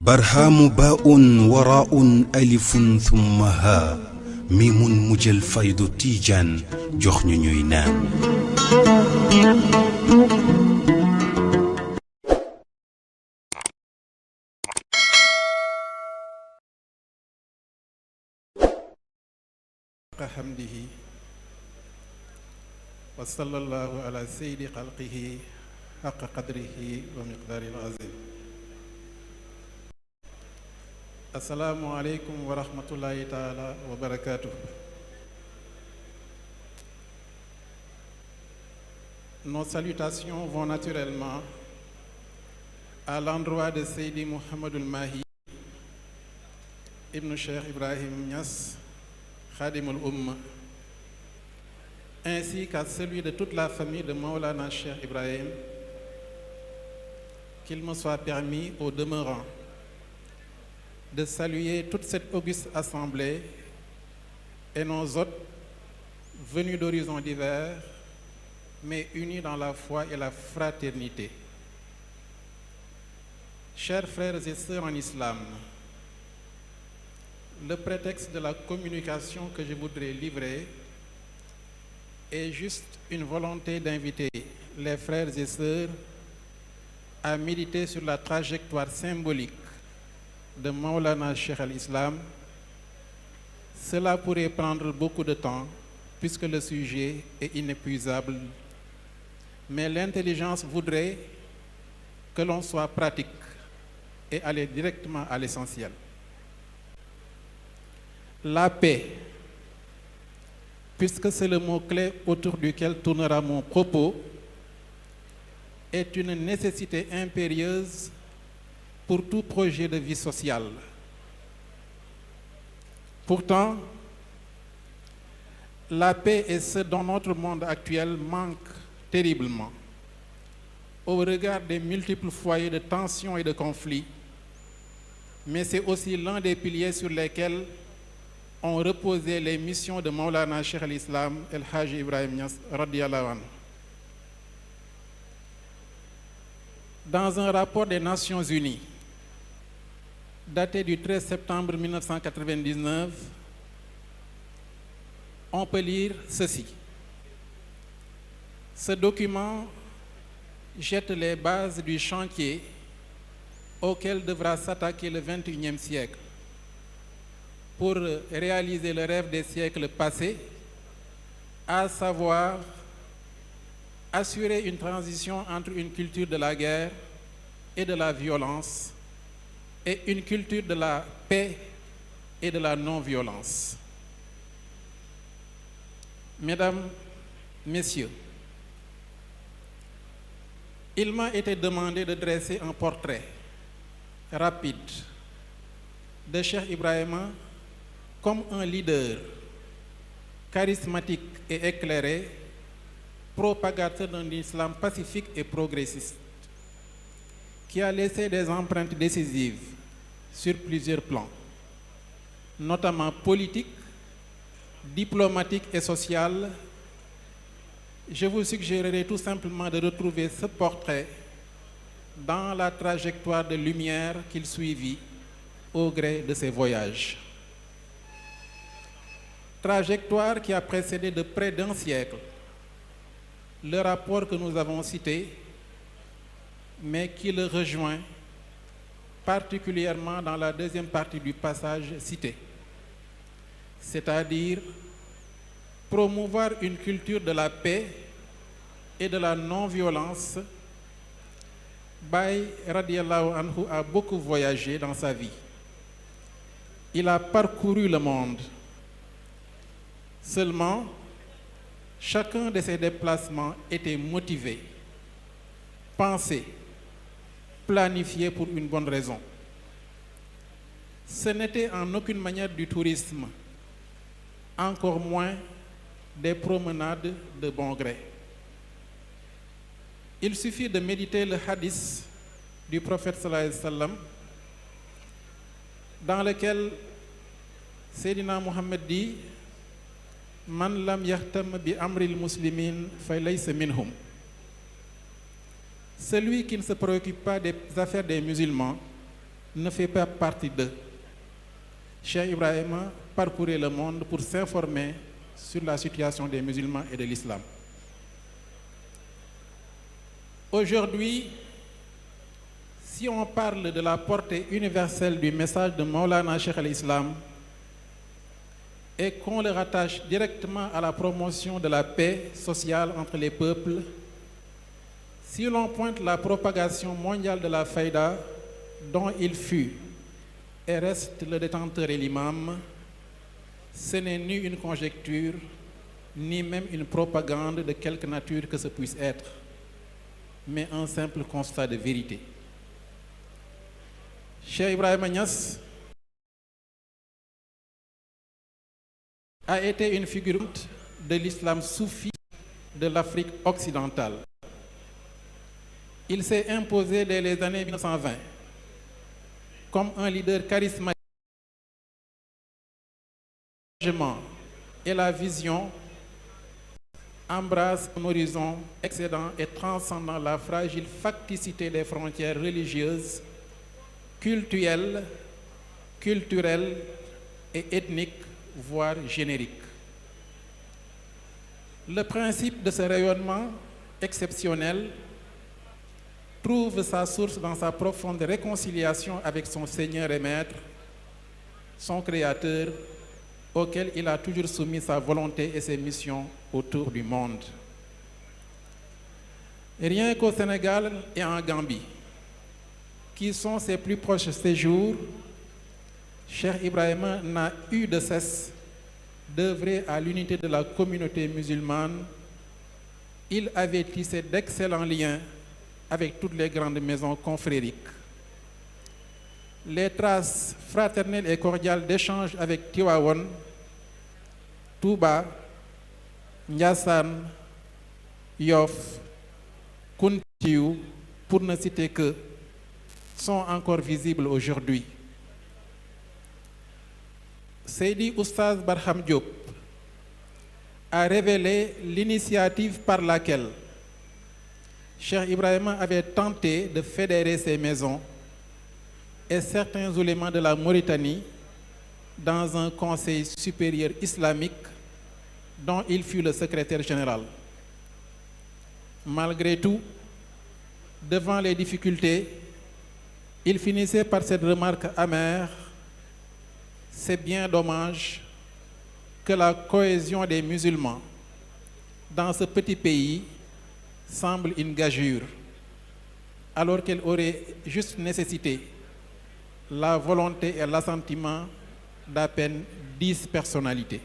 برهام باء وراء ألف ثم ها ميم مجل فيض تيجان جخن نينان حمده وصلى الله على سيد خلقه حق قدره ومقداره العظيم. السلام عليكم ورحمة الله تعالى وبركاته. Nos salutations vont naturellement à l'endroit de Seydi Mouhamadul Mahi Ibn Cheikh Ibrahim Niass Khadimul Ummah, ainsi qu'à celui de toute la famille de Maulana Cheikh Ibrahim. Qu'il me soit permis au demeurant de saluer toute cette auguste assemblée et nos hôtes venus d'horizons divers, mais unis dans la foi et la fraternité. Chers frères et sœurs en islam, le prétexte de la communication que je voudrais livrer est juste une volonté d'inviter les frères et sœurs à méditer sur la trajectoire symbolique de Maulana Cheikh al-Islam. Cela pourrait prendre beaucoup de temps puisque le sujet est inépuisable, mais l'intelligence voudrait que l'on soit pratique et aller directement à l'essentiel. La paix, puisque c'est le mot-clé autour duquel tournera mon propos, est une nécessité impérieuse pour tout projet de vie sociale. Pourtant, la paix est ce dont notre monde actuel manque terriblement. Au regard des multiples foyers de tensions et de conflits, mais c'est aussi l'un des piliers sur lesquels ont reposé les missions de Maulana Cheikh al-Islam El Hadji Ibrahim Niass radiyallahu anhu. Dans un rapport des Nations Unies daté du 13 septembre 1999, on peut lire ceci. Ce document jette les bases du chantier auquel devra s'attaquer le XXIe siècle pour réaliser le rêve des siècles passés, à savoir assurer une transition entre une culture de la guerre et de la violence et une culture de la paix et de la non-violence. Mesdames, Messieurs, il m'a été demandé de dresser un portrait rapide de Cheikh Ibrahima comme un leader charismatique et éclairé, propagateur d'un islam pacifique et progressiste, qui a laissé des empreintes décisives sur plusieurs plans, notamment politiques, diplomatiques et sociales. Je vous suggérerai tout simplement de retrouver ce portrait dans la trajectoire de lumière qu'il suivit au gré de ses voyages. Trajectoire qui a précédé de près d'un siècle le rapport que nous avons cité, mais qui le rejoint particulièrement dans la deuxième partie du passage cité, c'est-à-dire promouvoir une culture de la paix et de la non-violence. Baye radiallahu anhu a beaucoup voyagé dans sa vie. Il a parcouru le monde. Seulement, chacun de ces déplacements était motivé, pensé, planifié pour une bonne raison. Ce n'était en aucune manière du tourisme, encore moins des promenades de bon gré. Il suffit de méditer le hadith du prophète sallallahu alayhi wa sallam, dans lequel Sayyidina Muhammad dit Man lam yahtam bi amril muslimin fa laysa minhum. Celui qui ne se préoccupe pas des affaires des musulmans ne fait pas partie d'eux. Cheikh Ibrahima parcourait le monde pour s'informer sur la situation des musulmans et de l'islam. Aujourd'hui, si on parle de la portée universelle du message de Maulana Cheikh al-Islam et qu'on le rattache directement à la promotion de la paix sociale entre les peuples, si l'on pointe la propagation mondiale de la faïda dont il fut et reste le détenteur et l'imam, ce n'est ni une conjecture, ni même une propagande de quelque nature que ce puisse être, mais un simple constat de vérité. Cheikh Ibrahima Niass a été une figure de l'islam soufi de l'Afrique occidentale. Il s'est imposé dès les années 1920 comme un leader charismatique et la vision embrasse un horizon excédant et transcendant la fragile facticité des frontières religieuses, cultuelles et ethniques, voire génériques. Le principe de ce rayonnement exceptionnel trouve sa source dans sa profonde réconciliation avec son Seigneur et Maître, son Créateur, auquel il a toujours soumis sa volonté et ses missions autour du monde. Rien qu'au Sénégal et en Gambie, qui sont ses plus proches séjours, Cheikh Ibrahima n'a eu de cesse d'œuvrer à l'unité de la communauté musulmane. Il avait tissé d'excellents liens avec toutes les grandes maisons confrériques. Les traces fraternelles et cordiales d'échanges avec Tivaouane, Touba, Ndiassane, Yoff, Kountiou, pour ne citer que, sont encore visibles aujourd'hui. Seydi Oustaz Barham Diop a révélé l'initiative par laquelle Cheikh Ibrahima avait tenté de fédérer ces maisons et certains oulémas de la Mauritanie dans un conseil supérieur islamique dont il fut le secrétaire général. Malgré tout, devant les difficultés, il finissait par cette remarque amère: c'est bien dommage que la cohésion des musulmans dans ce petit pays semble une gageure, alors qu'elle aurait juste nécessité la volonté et l'assentiment d'à peine 10 personnalités.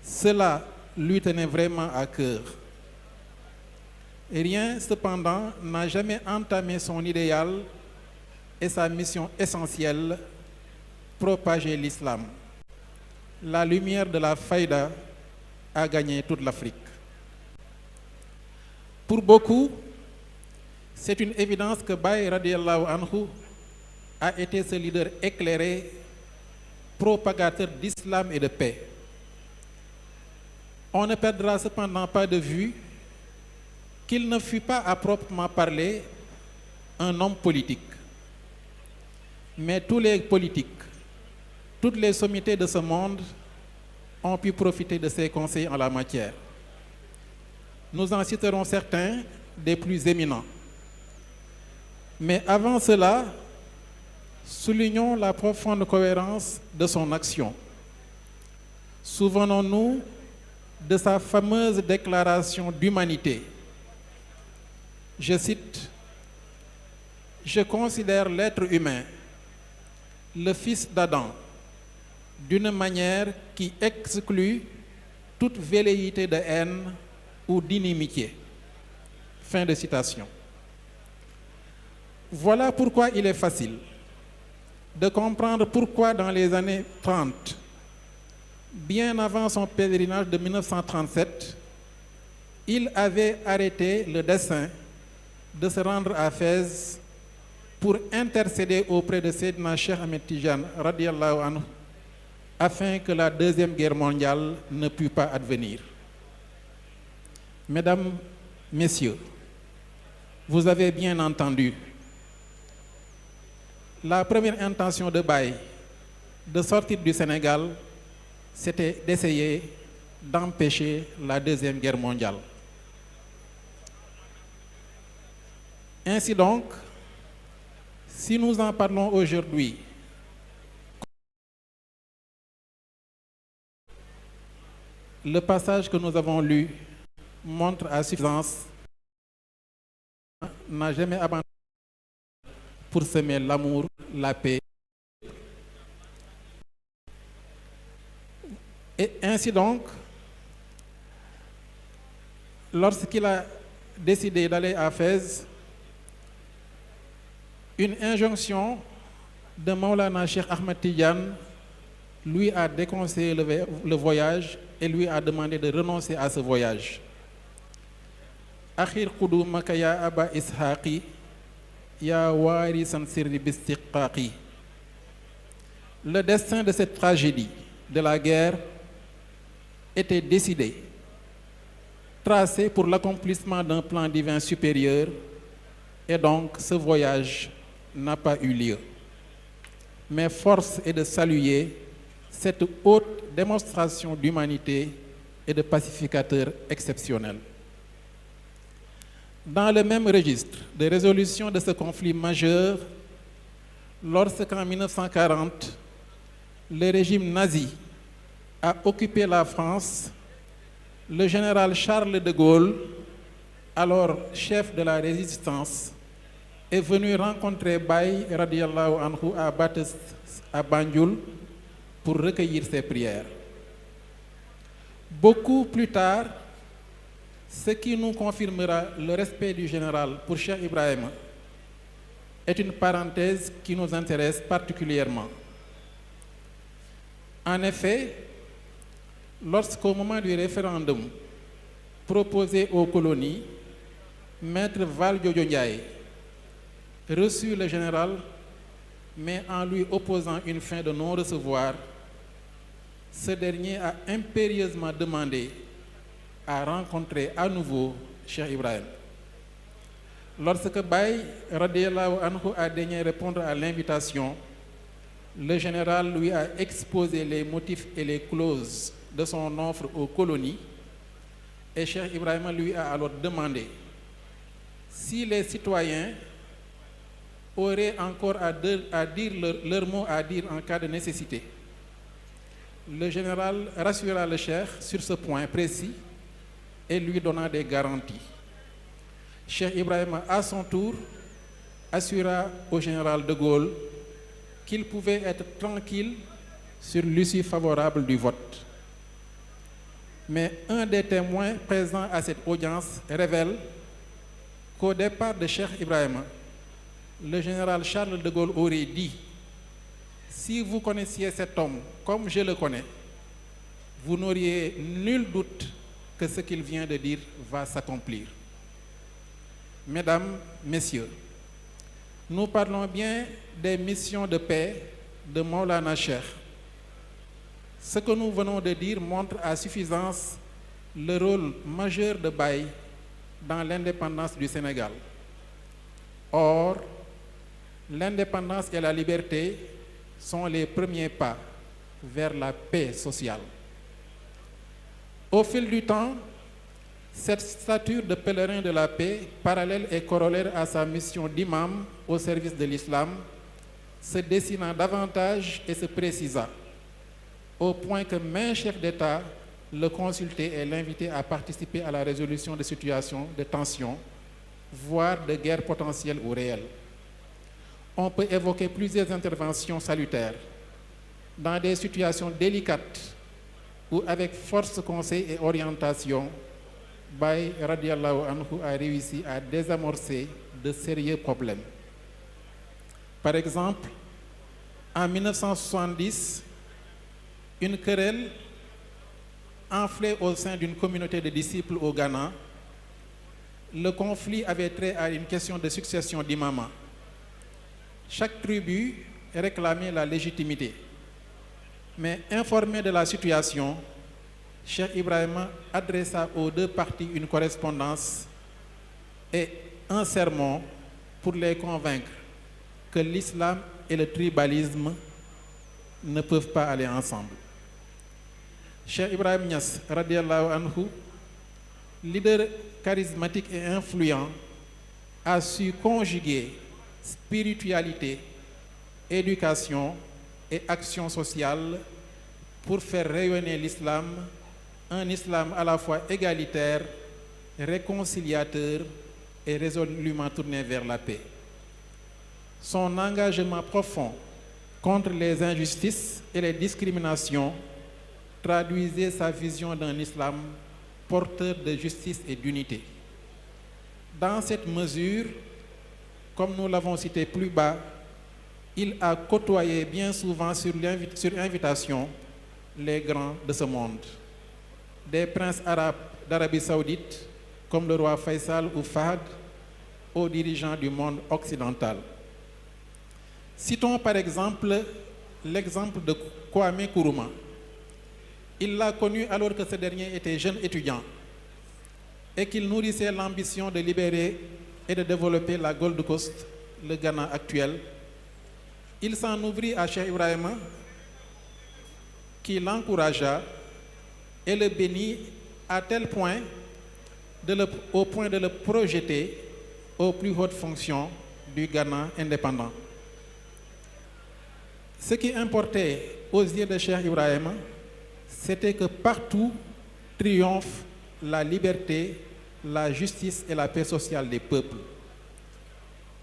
Cela lui tenait vraiment à cœur. Rien, cependant, n'a jamais entamé son idéal et sa mission essentielle: propager l'islam. La lumière de la faïda a gagné toute l'Afrique. Pour beaucoup, c'est une évidence que Baye radiallahu anhu a été ce leader éclairé, propagateur d'islam et de paix. On ne perdra cependant pas de vue qu'il ne fut pas à proprement parler un homme politique. Mais tous les politiques, toutes les sommités de ce monde ont pu profiter de ses conseils en la matière. Nous en citerons certains des plus éminents. Mais avant cela, soulignons la profonde cohérence de son action. Souvenons-nous de sa fameuse déclaration d'humanité. Je cite: « Je considère l'être humain, le fils d'Adam, d'une manière qui exclut toute velléité de haine ou d'inimitié. » Fin de citation. Voilà pourquoi il est facile de comprendre pourquoi dans les années 30, bien avant son pèlerinage de 1937, il avait arrêté le dessein de se rendre à Fès pour intercéder auprès de Seydina Cheikh Ahmed Tidiane radiallahu anhu afin que la Deuxième Guerre mondiale ne pût pas advenir. Mesdames, Messieurs, vous avez bien entendu. la première intention de Baye de sortir du Sénégal, c'était d'essayer d'empêcher la Deuxième Guerre mondiale. Ainsi donc, si nous en parlons aujourd'hui, le passage que nous avons lu montre à suffisance n'a jamais abandonné pour semer l'amour, la paix. Et ainsi donc, lorsqu'il a décidé d'aller à Fès, une injonction de Maulana Cheikh Ahmed Tidiane lui a déconseillé le voyage et lui a demandé de renoncer à ce voyage. Akhir qudumaka ya aba ishaqi ya warisan sirri bistiqaqi. Le destin de cette tragédie de la guerre était décidé, tracé pour l'accomplissement d'un plan divin supérieur, et donc ce voyage n'a pas eu lieu. Mais force est de saluer cette haute démonstration d'humanité et de pacificateur exceptionnel. Dans le même registre de résolution de ce conflit majeur, lorsqu'en 1940, le régime nazi a occupé la France, le général Charles de Gaulle, alors chef de la résistance, est venu rencontrer Baye radiallahu anhu à Bates, à Banjul, pour recueillir ses prières. Beaucoup plus tard, ce qui nous confirmera le respect du général pour Cheikh Ibrahima est une parenthèse qui nous intéresse particulièrement. En effet, lorsqu'au moment du référendum proposé aux colonies, Maître Valdiodio Ndiaye reçut le général, mais en lui opposant une fin de non-recevoir, ce dernier a impérieusement demandé à rencontrer à nouveau Cheikh Ibrahim. Lorsque Baye radiallahu anhu a daigné répondre à l'invitation, le général lui a exposé les motifs et les clauses de son offre aux colonies, et Cheikh Ibrahim lui a alors demandé si les citoyens auraient encore à dire leur mot à dire en cas de nécessité. Le général rassura le cheikh sur ce point précis et lui donna des garanties. Cheikh Ibrahim, à son tour, assura au général de Gaulle qu'il pouvait être tranquille sur l'issue favorable du vote. Mais un des témoins présents à cette audience révèle qu'au départ de Cheikh Ibrahim, le général Charles de Gaulle aurait dit: si vous connaissiez cet homme comme je le connais, vous n'auriez nul doute que ce qu'il vient de dire va s'accomplir. Mesdames, Messieurs, nous parlons bien des missions de paix de Maulana Cheikh. Ce que nous venons de dire montre à suffisance le rôle majeur de Baye dans l'indépendance du Sénégal. Or, l'indépendance et la liberté sont les premiers pas vers la paix sociale. Au fil du temps, cette stature de pèlerin de la paix, parallèle et corollaire à sa mission d'imam au service de l'islam, se dessina davantage et se précisa, au point que maints chefs d'État le consultaient et l'invitaient à participer à la résolution de situations de tension, voire de guerre potentielle ou réelle. On peut évoquer plusieurs interventions salutaires dans des situations délicates où, avec force, conseil et orientation, Baye radiallahu anhu a réussi à désamorcer de sérieux problèmes. Par exemple, en 1970, une querelle enflée au sein d'une communauté de disciples au Ghana, le conflit avait trait à une question de succession d'imamats. Chaque tribu réclamait la légitimité. Mais informé de la situation, Cheikh Ibrahim adressa aux deux parties une correspondance et un sermon pour les convaincre que l'islam et le tribalisme ne peuvent pas aller ensemble. Cheikh Ibrahim Niass, radiallahu anhu, leader charismatique et influent, a su conjuguer spiritualité, éducation et action sociale pour faire rayonner l'islam, un islam à la fois égalitaire, réconciliateur et résolument tourné vers la paix. Son engagement profond contre les injustices et les discriminations traduisait sa vision d'un islam porteur de justice et d'unité. Dans cette mesure, comme nous l'avons cité plus bas, il a côtoyé bien souvent sur invitation les grands de ce monde, des princes arabes d'Arabie Saoudite comme le roi Faisal ou Fahd, aux dirigeants du monde occidental. Citons par exemple l'exemple de Kwame Nkrumah. Il l'a connu alors que ce dernier était jeune étudiant et qu'il nourrissait l'ambition de libérer et de développer la Gold Coast, le Ghana actuel. Il s'en ouvrit à Cheikh Ibrahima, qui l'encouragea et le bénit à tel point au point de le projeter aux plus hautes fonctions du Ghana indépendant. Ce qui importait aux yeux de Cheikh Ibrahima, c'était que partout triomphe la liberté, la justice et la paix sociale des peuples.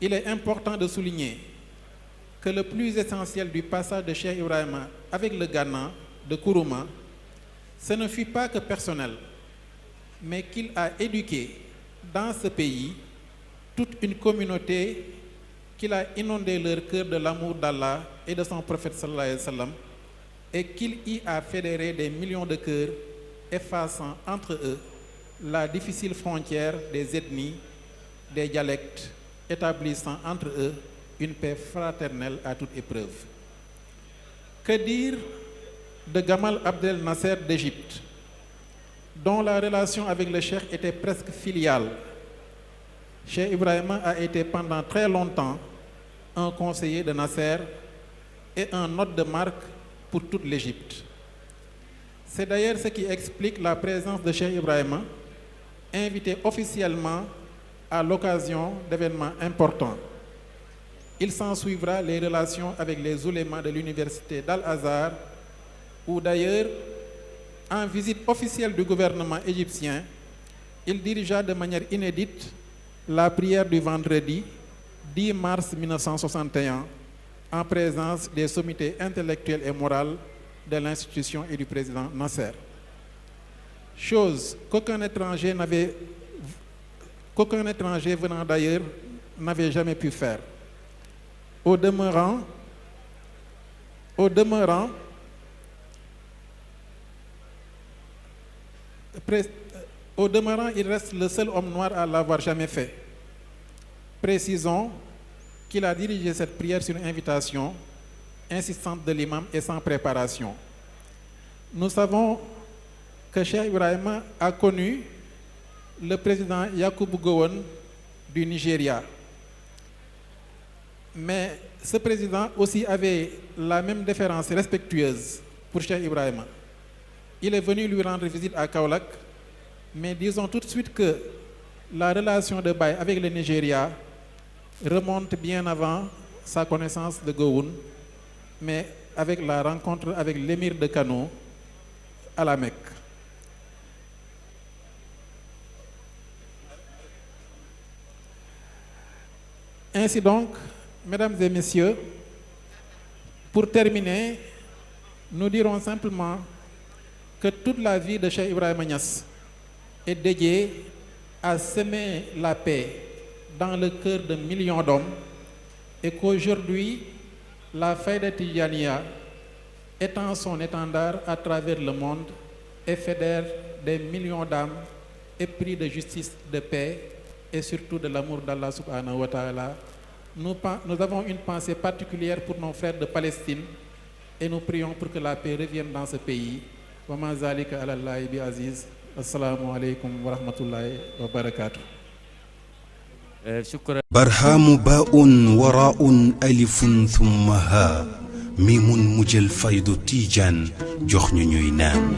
Il est important de souligner que le plus essentiel du passage de Cheikh Ibrahima avec le Ghana de Nkrumah, ce ne fut pas que personnel, mais qu'il a éduqué dans ce pays toute une communauté, qu'il a inondé leur cœur de l'amour d'Allah et de son prophète sallallahu alayhi wa sallam, et qu'il y a fédéré des millions de cœurs, effaçant entre eux la difficile frontière des ethnies, des dialectes, établissant entre eux une paix fraternelle à toute épreuve. Que dire de Gamal Abdel Nasser d'Égypte, dont la relation avec le cheikh était presque filiale? Cheikh Ibrahima a été pendant très longtemps un conseiller de Nasser et un hôte de marque pour toute l'Égypte. C'est d'ailleurs ce qui explique la présence de Cheikh Ibrahima, invité officiellement à l'occasion d'événements importants. Il s'ensuivra les relations avec les oulémas de l'université d'Al-Azhar, où d'ailleurs, en visite officielle du gouvernement égyptien, il dirigea de manière inédite la prière du vendredi 10 mars 1961 en présence des sommités intellectuelles et morales de l'institution et du président Nasser. Chose qu'aucun étranger venant d'ailleurs n'avait jamais pu faire. Au demeurant, il reste le seul homme noir à l'avoir jamais fait. Précisons qu'il a dirigé cette prière sur une invitation insistante de l'imam et sans préparation. Nous savons que Cheikh Ibrahima a connu le président Yakubu Gowon du Nigeria. Mais ce président aussi avait la même déférence respectueuse pour Cheikh Ibrahima. Il est venu lui rendre visite à Kaolack, mais disons tout de suite que la relation de Baye avec le Nigeria remonte bien avant sa connaissance de Gowon, mais avec la rencontre avec l'émir de Kano à la Mecque. Ainsi donc, mesdames et messieurs, pour terminer, nous dirons simplement que toute la vie de Cheikh Ibrahima Niass est dédiée à semer la paix dans le cœur de millions d'hommes et qu'aujourd'hui, la Fayda Tijaniya étend son étendard à travers le monde et fédère des millions d'âmes épris de justice, de paix et surtout de l'amour d'Allah subhanahu wa ta'ala. Nous avons une pensée particulière pour nos frères de Palestine et nous prions pour que la paix revienne dans ce pays. Wa ma zalika ala Allahi bi aziz. Assalamu alaikum wa rahmatullahi wa barakatuh. Shukran. برهام باء وراء ألف ثم ها ميم مجل فيض تيجان جخن نام